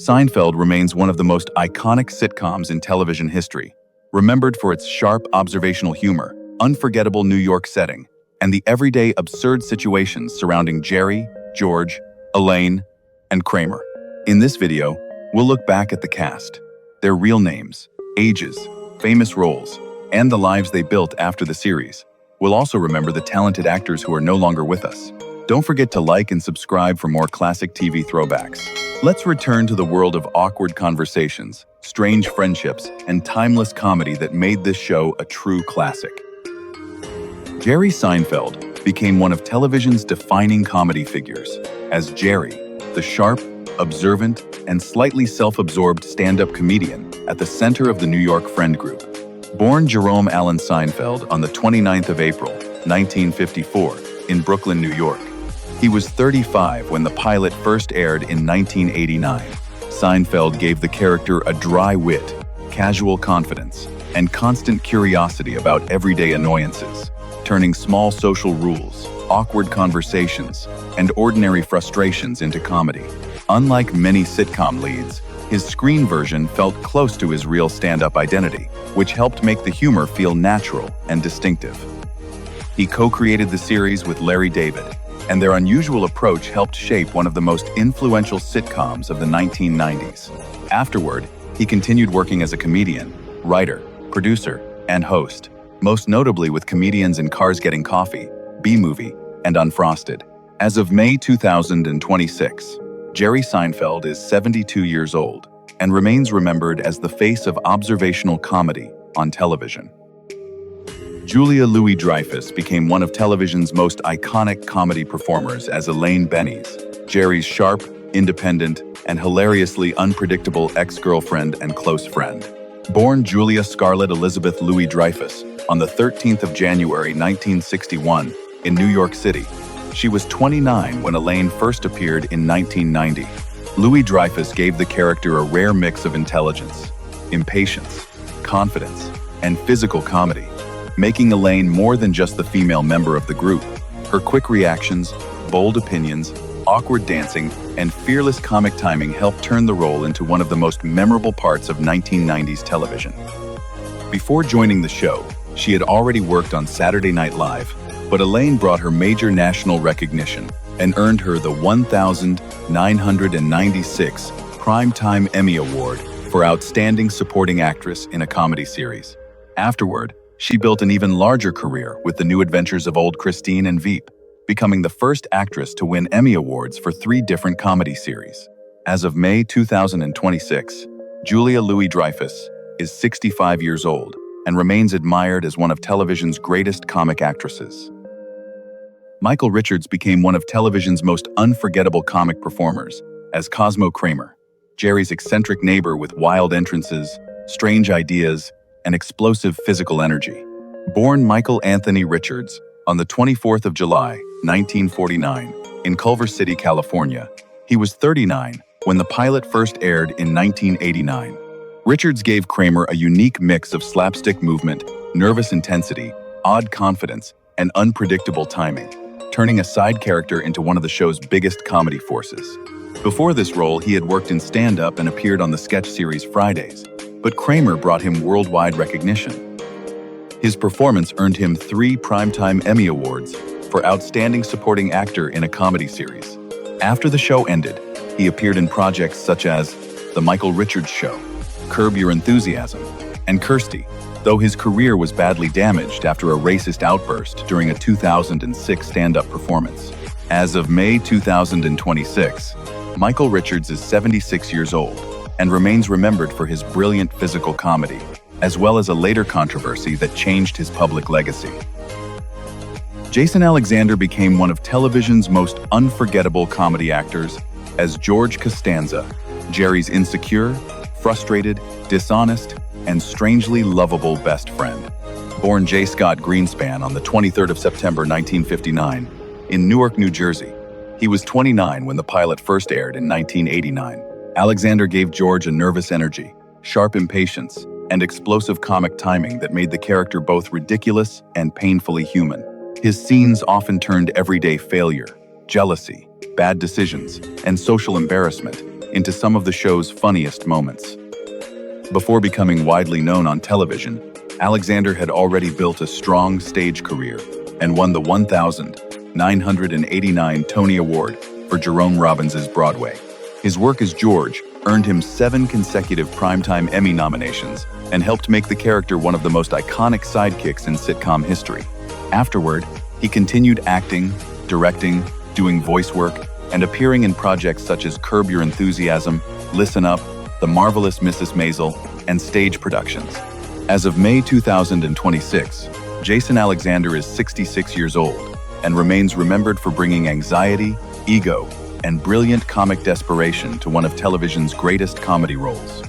Seinfeld remains one of the most iconic sitcoms in television history, remembered for its sharp observational humor, unforgettable New York setting, and the everyday absurd situations surrounding Jerry, George, Elaine, and Kramer. In this video, we'll look back at the cast, their real names, ages, famous roles, and the lives they built after the series. We'll also remember the talented actors who are no longer with us. Don't forget to like and subscribe for more classic TV throwbacks. Let's return to the world of awkward conversations, strange friendships, and timeless comedy that made this show a true classic. Jerry Seinfeld became one of television's defining comedy figures, as Jerry, the sharp, observant, and slightly self-absorbed stand-up comedian at the center of the New York friend group. Born Jerome Allen Seinfeld on the 29th of April, 1954, in Brooklyn, New York. He was 35 when the pilot first aired in 1989. Seinfeld gave the character a dry wit, casual confidence, and constant curiosity about everyday annoyances, turning small social rules, awkward conversations, and ordinary frustrations into comedy. Unlike many sitcom leads, his screen version felt close to his real stand-up identity, which helped make the humor feel natural and distinctive. He co-created the series with Larry David, and their unusual approach helped shape one of the most influential sitcoms of the 1990s. Afterward, he continued working as a comedian, writer, producer, and host, most notably with comedians in Cars Getting Coffee, B-Movie, and Unfrosted. As of May 2026, Jerry Seinfeld is 72 years old and remains remembered as the face of observational comedy on television. Julia Louis-Dreyfus became one of television's most iconic comedy performers as Elaine Benny's, Jerry's sharp, independent, and hilariously unpredictable ex-girlfriend and close friend. Born Julia Scarlett Elizabeth Louis-Dreyfus on the 13th of January 1961 in New York City, she was 29 when Elaine first appeared in 1990. Louis-Dreyfus gave the character a rare mix of intelligence, impatience, confidence, and physical comedy, making Elaine more than just the female member of the group. Her quick reactions, bold opinions, awkward dancing, and fearless comic timing helped turn the role into one of the most memorable parts of 1990s television. Before joining the show, she had already worked on Saturday Night Live, but Elaine brought her major national recognition and earned her the 1996 Primetime Emmy Award for Outstanding Supporting Actress in a Comedy Series. Afterward, she built an even larger career with The New Adventures of Old Christine and Veep, becoming the first actress to win Emmy Awards for 3 different comedy series. As of May 2026, Julia Louis-Dreyfus is 65 years old and remains admired as one of television's greatest comic actresses. Michael Richards became one of television's most unforgettable comic performers as Cosmo Kramer, Jerry's eccentric neighbor with wild entrances, strange ideas, and explosive physical energy. Born Michael Anthony Richards on the 24th of July, 1949, in Culver City, California, he was 39 when the pilot first aired in 1989. Richards gave Kramer a unique mix of slapstick movement, nervous intensity, odd confidence, and unpredictable timing, turning a side character into one of the show's biggest comedy forces. Before this role, he had worked in stand-up and appeared on the sketch series Fridays, but Kramer brought him worldwide recognition. His performance earned him 3 Primetime Emmy Awards for Outstanding Supporting Actor in a Comedy Series. After the show ended, he appeared in projects such as The Michael Richards Show, Curb Your Enthusiasm, and Kirstie, though his career was badly damaged after a racist outburst during a 2006 stand-up performance. As of May 2026, Michael Richards is 76 years old and remains remembered for his brilliant physical comedy, as well as a later controversy that changed his public legacy. Jason Alexander became one of television's most unforgettable comedy actors as George Costanza, Jerry's insecure, frustrated, dishonest, and strangely lovable best friend. Born J. Scott Greenspan on the 23rd of September 1959 in Newark, New Jersey, he was 29 when the pilot first aired in 1989. Alexander gave George a nervous energy, sharp impatience, and explosive comic timing that made the character both ridiculous and painfully human. His scenes often turned everyday failure, jealousy, bad decisions, and social embarrassment into some of the show's funniest moments. Before becoming widely known on television, Alexander had already built a strong stage career and won the 1989 Tony Award for Jerome Robbins's Broadway. His work as George earned him 7 consecutive Primetime Emmy nominations and helped make the character one of the most iconic sidekicks in sitcom history. Afterward, he continued acting, directing, doing voice work, and appearing in projects such as Curb Your Enthusiasm, Listen Up, The Marvelous Mrs. Maisel, and stage productions. As of May 2026, Jason Alexander is 66 years old and remains remembered for bringing anxiety, ego, and brilliant comic desperation to one of television's greatest comedy roles.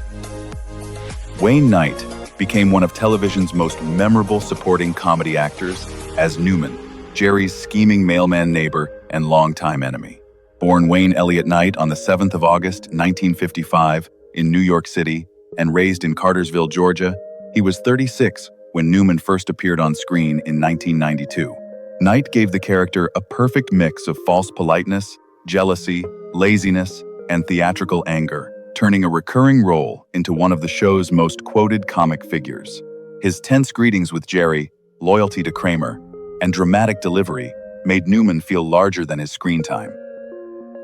Wayne Knight became one of television's most memorable supporting comedy actors as Newman, Jerry's scheming mailman neighbor and longtime enemy. Born Wayne Elliott Knight on the 7th of August, 1955, in New York City, and raised in Cartersville, Georgia, he was 36 when Newman first appeared on screen in 1992. Knight gave the character a perfect mix of false politeness, jealousy, laziness, and theatrical anger, turning a recurring role into one of the show's most quoted comic figures. His tense greetings with Jerry, loyalty to Kramer, and dramatic delivery made Newman feel larger than his screen time.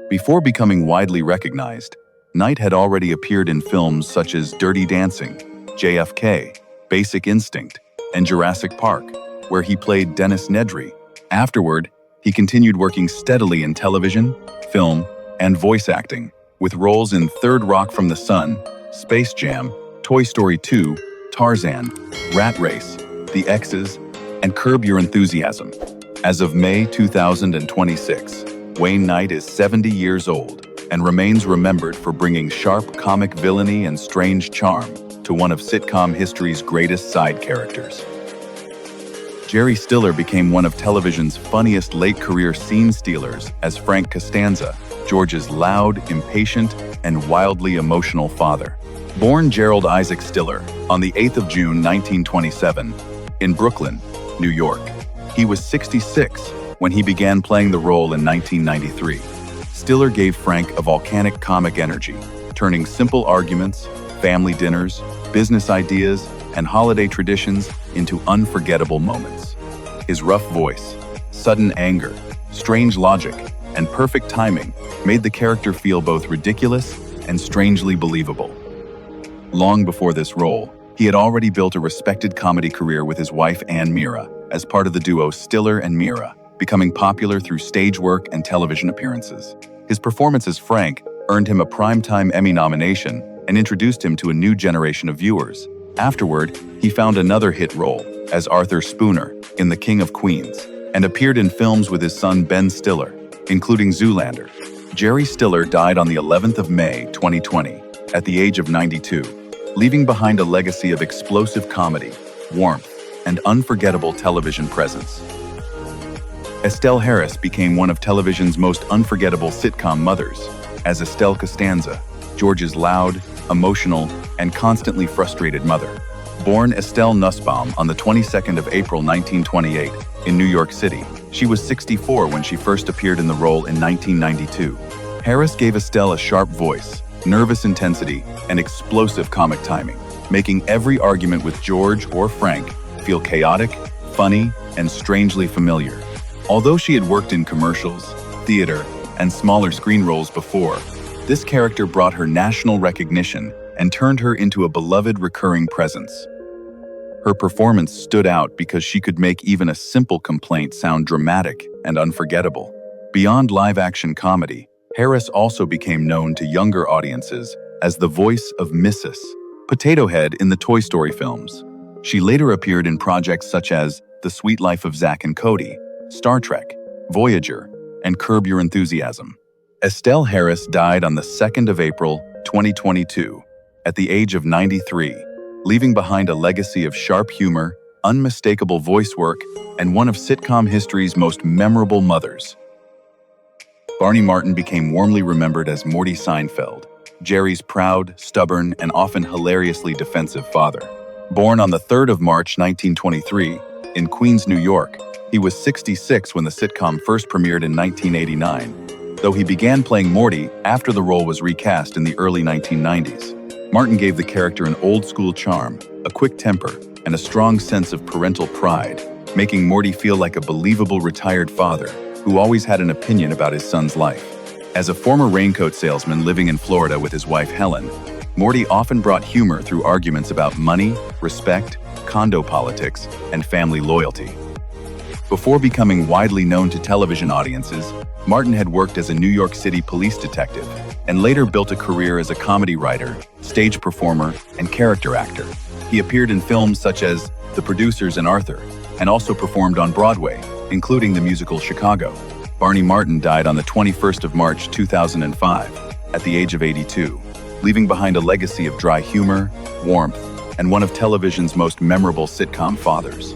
Before becoming widely recognized, Knight had already appeared in films such as Dirty Dancing, JFK, Basic Instinct, and Jurassic Park, where he played Dennis Nedry. Afterward, he continued working steadily in television, film, and voice acting, with roles in Third Rock from the Sun, Space Jam, Toy Story 2, Tarzan, Rat Race, The X's, and Curb Your Enthusiasm. As of May 2026, Wayne Knight is 70 years old and remains remembered for bringing sharp comic villainy and strange charm to one of sitcom history's greatest side characters. Jerry Stiller became one of television's funniest late-career scene stealers as Frank Costanza, George's loud, impatient, and wildly emotional father. Born Gerald Isaac Stiller on the 8th of June 1927 in Brooklyn, New York, he was 66 when he began playing the role in 1993. Stiller gave Frank a volcanic comic energy, turning simple arguments, family dinners, business ideas, and holiday traditions into unforgettable moments. His rough voice, sudden anger, strange logic, and perfect timing made the character feel both ridiculous and strangely believable. Long before this role, he had already built a respected comedy career with his wife Ann Mira as part of the duo Stiller and Mira, becoming popular through stage work and television appearances. His performance as Frank earned him a Primetime Emmy nomination and introduced him to a new generation of viewers. Afterward, he found another hit role as Arthur Spooner in The King of Queens and appeared in films with his son Ben Stiller, including Zoolander. Jerry Stiller died on the 11th of May, 2020, at the age of 92, leaving behind a legacy of explosive comedy, warmth, and unforgettable television presence. Estelle Harris became one of television's most unforgettable sitcom mothers, as Estelle Costanza, George's loud, emotional, and constantly frustrated mother. Born Estelle Nussbaum on the 22nd of April 1928 in New York City, she was 64 when she first appeared in the role in 1992. Harris gave Estelle a sharp voice, nervous intensity, and explosive comic timing, making every argument with George or Frank feel chaotic, funny, and strangely familiar. Although she had worked in commercials, theater, and smaller screen roles before, this character brought her national recognition and turned her into a beloved recurring presence. Her performance stood out because she could make even a simple complaint sound dramatic and unforgettable. Beyond live-action comedy, Harris also became known to younger audiences as the voice of Mrs. Potato Head in the Toy Story films. She later appeared in projects such as The Sweet Life of Zack and Cody, Star Trek, Voyager, and Curb Your Enthusiasm. Estelle Harris died on the 2nd of April, 2022, at the age of 93, leaving behind a legacy of sharp humor, unmistakable voice work, and one of sitcom history's most memorable mothers. Barney Martin became warmly remembered as Morty Seinfeld, Jerry's proud, stubborn, and often hilariously defensive father. Born on the 3rd of March 1923 in Queens, New York, he was 66 when the sitcom first premiered in 1989. though he began playing Morty after the role was recast in the early 1990s. Martin gave the character an old-school charm, a quick temper, and a strong sense of parental pride, making Morty feel like a believable retired father who always had an opinion about his son's life. As a former raincoat salesman living in Florida with his wife Helen, Morty often brought humor through arguments about money, respect, condo politics, and family loyalty. Before becoming widely known to television audiences, Martin had worked as a New York City police detective and later built a career as a comedy writer, stage performer, and character actor. He appeared in films such as The Producers and Arthur, and also performed on Broadway, including the musical Chicago. Barney Martin died on the 21st of March 2005, at the age of 82, leaving behind a legacy of dry humor, warmth, and one of television's most memorable sitcom fathers.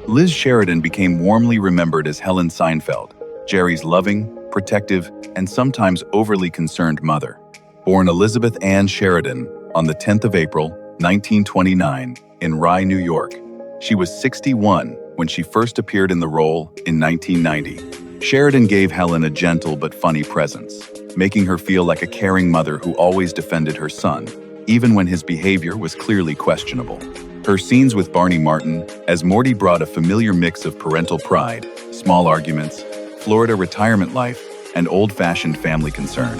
Liz Sheridan became warmly remembered as Helen Seinfeld, Jerry's loving, protective, and sometimes overly concerned mother. Born Elizabeth Ann Sheridan on the 10th of April, 1929, in Rye, New York. She was 61 when she first appeared in the role in 1990. Sheridan gave Helen a gentle but funny presence, making her feel like a caring mother who always defended her son, even when his behavior was clearly questionable. Her scenes with Barney Martin, as Morty, brought a familiar mix of parental pride, small arguments, Florida retirement life, and old-fashioned family concern.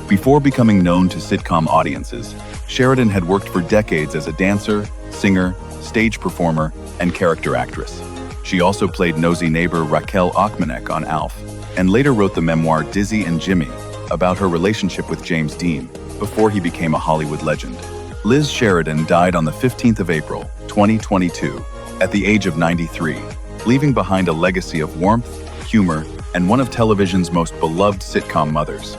Before becoming known to sitcom audiences, Sheridan had worked for decades as a dancer, singer, stage performer, and character actress. She also played nosy neighbor Raquel Ochmanek on Alf, and later wrote the memoir Dizzy and Jimmy about her relationship with James Dean before he became a Hollywood legend. Liz Sheridan died on the 15th of April, 2022, at the age of 93, leaving behind a legacy of warmth, humor, and one of television's most beloved sitcom mothers.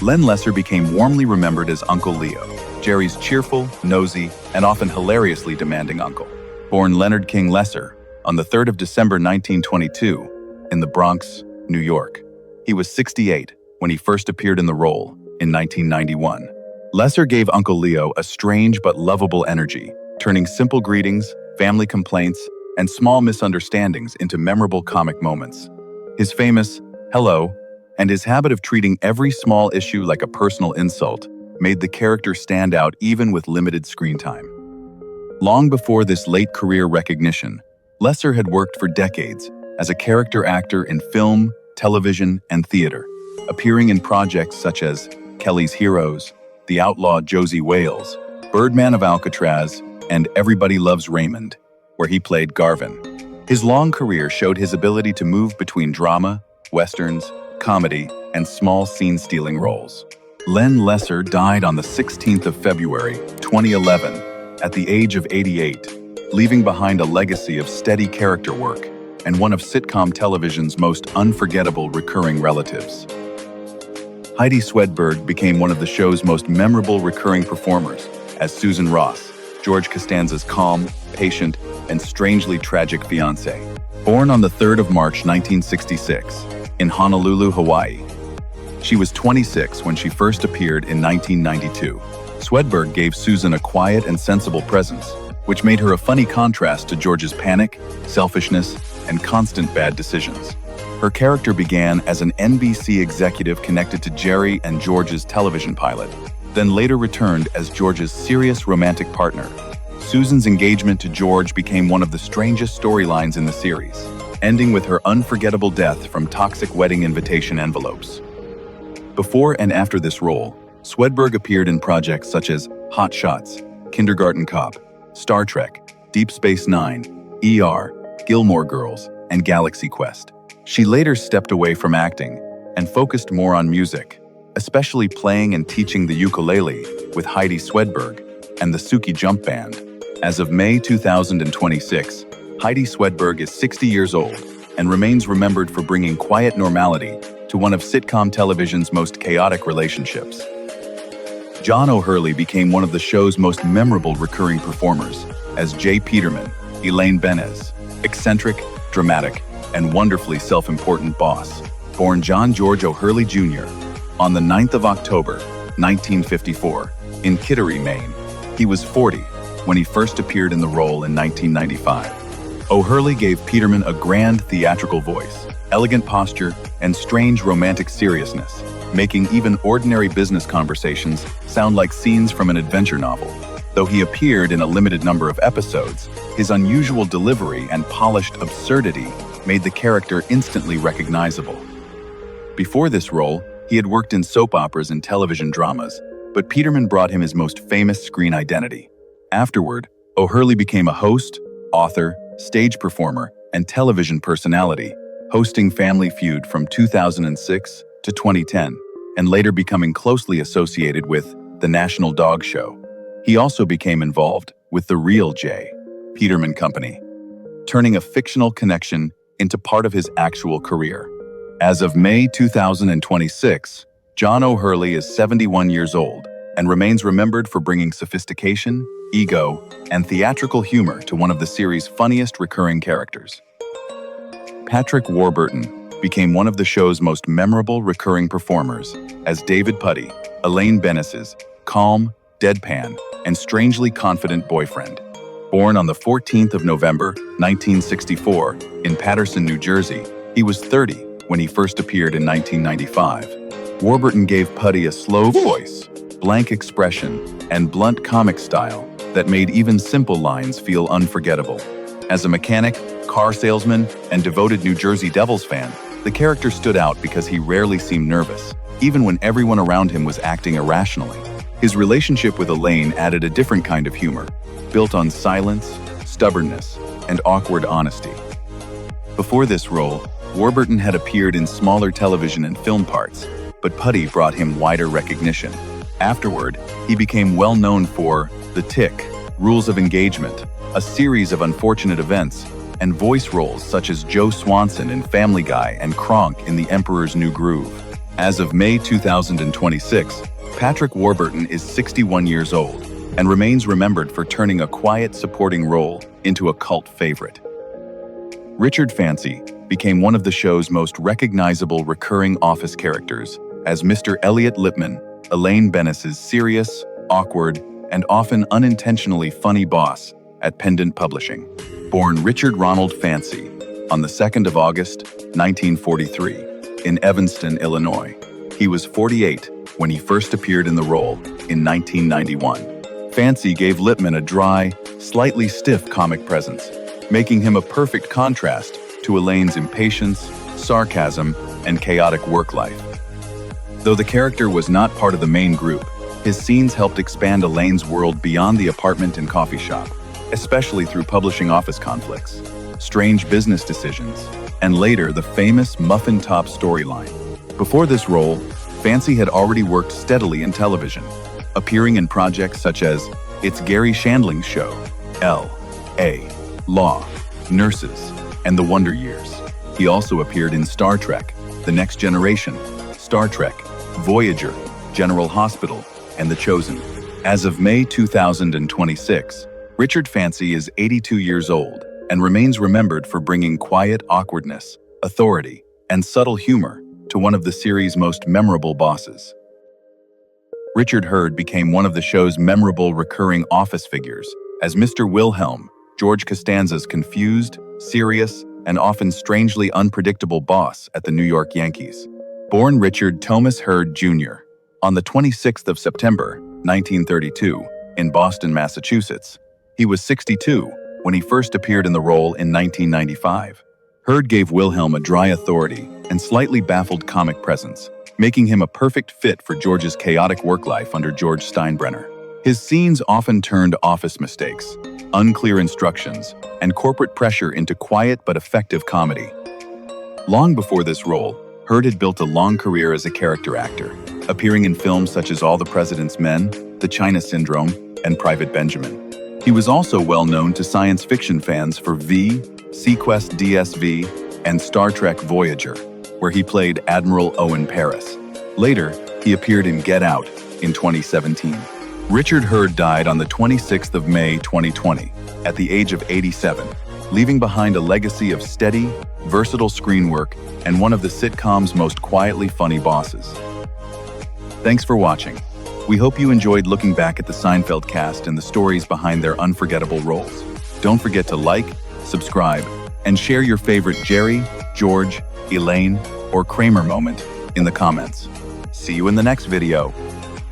Len Lesser became warmly remembered as Uncle Leo, Jerry's cheerful, nosy, and often hilariously demanding uncle. Born Leonard King Lesser on the 3rd of December 1922 in the Bronx, New York. He was 68 when he first appeared in the role in 1991. Lesser gave Uncle Leo a strange but lovable energy, turning simple greetings, family complaints, and small misunderstandings into memorable comic moments. His famous "hello" and his habit of treating every small issue like a personal insult made the character stand out even with limited screen time. Long before this late career recognition, Lesser had worked for decades as a character actor in film, television, and theater, appearing in projects such as Kelly's Heroes, The Outlaw Josie Wales, Birdman of Alcatraz, and Everybody Loves Raymond, where he played Garvin. His long career showed his ability to move between drama, westerns, comedy, and small scene-stealing roles. Len Lesser died on the 16th of February, 2011, at the age of 88, leaving behind a legacy of steady character work and one of sitcom television's most unforgettable recurring relatives. Heidi Swedberg became one of the show's most memorable recurring performers as Susan Ross, George Costanza's calm, patient, and strangely tragic fiancée. Born on the 3rd of March 1966 in Honolulu, Hawaii. She was 26 when she first appeared in 1992. Swedberg gave Susan a quiet and sensible presence, which made her a funny contrast to George's panic, selfishness, and constant bad decisions. Her character began as an NBC executive connected to Jerry and George's television pilot, then later returned as George's serious romantic partner. Susan's engagement to George became one of the strangest storylines in the series, ending with her unforgettable death from toxic wedding invitation envelopes. Before and after this role, Swedberg appeared in projects such as Hot Shots, Kindergarten Cop, Star Trek, Deep Space Nine, ER, Gilmore Girls, and Galaxy Quest. She later stepped away from acting and focused more on music, especially playing and teaching the ukulele with Heidi Swedberg and the Suki Jump Band. As of May 2026, Heidi Swedberg is 60 years old and remains remembered for bringing quiet normality to one of sitcom television's most chaotic relationships. John O'Hurley became one of the show's most memorable recurring performers as Jay Peterman, Elaine Benez, eccentric, dramatic, and wonderfully self-important boss. Born John George O'Hurley Jr. on the 9th of October, 1954, in Kittery, Maine. He was 40 when he first appeared in the role in 1995. O'Hurley gave Peterman a grand theatrical voice, elegant posture, and strange romantic seriousness, making even ordinary business conversations sound like scenes from an adventure novel. Though he appeared in a limited number of episodes, his unusual delivery and polished absurdity made the character instantly recognizable. Before this role, he had worked in soap operas and television dramas, but Peterman brought him his most famous screen identity. Afterward, O'Hurley became a host, author, stage performer, and television personality, hosting Family Feud from 2006 to 2010, and later becoming closely associated with The National Dog Show. He also became involved with The Real J. Peterman Company, turning a fictional connection into part of his actual career. As of May 2026, John O'Hurley is 71 years old and remains remembered for bringing sophistication, ego, and theatrical humor to one of the series' funniest recurring characters. Patrick Warburton became one of the show's most memorable recurring performers as David Puddy, Elaine Bennis's calm, deadpan, and strangely confident boyfriend. Born on the 14th of November, 1964, in Paterson, New Jersey, he was 30 when he first appeared in 1995. Warburton gave Puddy a slow voice, blank expression, and blunt comic style that made even simple lines feel unforgettable. As a mechanic, car salesman, and devoted New Jersey Devils fan, the character stood out because he rarely seemed nervous, even when everyone around him was acting irrationally. His relationship with Elaine added a different kind of humor, built on silence, stubbornness, and awkward honesty. Before this role, Warburton had appeared in smaller television and film parts, but Puddy brought him wider recognition. Afterward, he became well known for The Tick, Rules of Engagement, a series of unfortunate events, and voice roles such as Joe Swanson in Family Guy and Kronk in The Emperor's New Groove. As of May 2026, Patrick Warburton is 61 years old and remains remembered for turning a quiet supporting role into a cult favorite. Richard Fancy became one of the show's most recognizable recurring office characters as Mr. Elliot Lipman, Elaine Bennis's serious, awkward, and often unintentionally funny boss at Pendant Publishing. Born Richard Ronald Fancy on the 2nd of August, 1943, in Evanston, Illinois. He was 48 when he first appeared in the role in 1991. Fancy gave Lipman a dry, slightly stiff comic presence, making him a perfect contrast to Elaine's impatience, sarcasm, and chaotic work life. Though the character was not part of the main group, his scenes helped expand Elaine's world beyond the apartment and coffee shop, especially through publishing office conflicts, strange business decisions, and later the famous Muffin Top storyline. Before this role, Fancy had already worked steadily in television, appearing in projects such as It's Gary Shandling's Show, L.A., Law, Nurses, and The Wonder Years. He also appeared in Star Trek, The Next Generation, Star Trek, Voyager, General Hospital, and The Chosen. As of May 2026, Richard Fancy is 82 years old and remains remembered for bringing quiet awkwardness, authority, and subtle humor to one of the series' most memorable bosses. Richard Hurd became one of the show's memorable recurring office figures as Mr. Wilhelm, George Costanza's confused, serious, and often strangely unpredictable boss at the New York Yankees. Born Richard Thomas Hurd Jr. on the 26th of September, 1932, in Boston, Massachusetts, he was 62 when he first appeared in the role in 1995. Hurd gave Wilhelm a dry authority and slightly baffled comic presence, making him a perfect fit for George's chaotic work life under George Steinbrenner. His scenes often turned office mistakes, unclear instructions, and corporate pressure into quiet but effective comedy. Long before this role, Hurd had built a long career as a character actor, appearing in films such as All the President's Men, The China Syndrome, and Private Benjamin. He was also well known to science fiction fans for V, Sequest DSV, and Star Trek Voyager, where he played Admiral Owen Paris. Later, he appeared in Get Out in 2017. Richard Hurd died on the 26th of May 2020 at the age of 87, leaving behind a legacy of steady, versatile screen work and one of the sitcom's most quietly funny bosses. Thanks for watching. We hope you enjoyed looking back at the Seinfeld cast and the stories behind their unforgettable roles. Don't forget to like, subscribe, and share your favorite Jerry, George, Elaine, or Kramer moment in the comments. See you in the next video.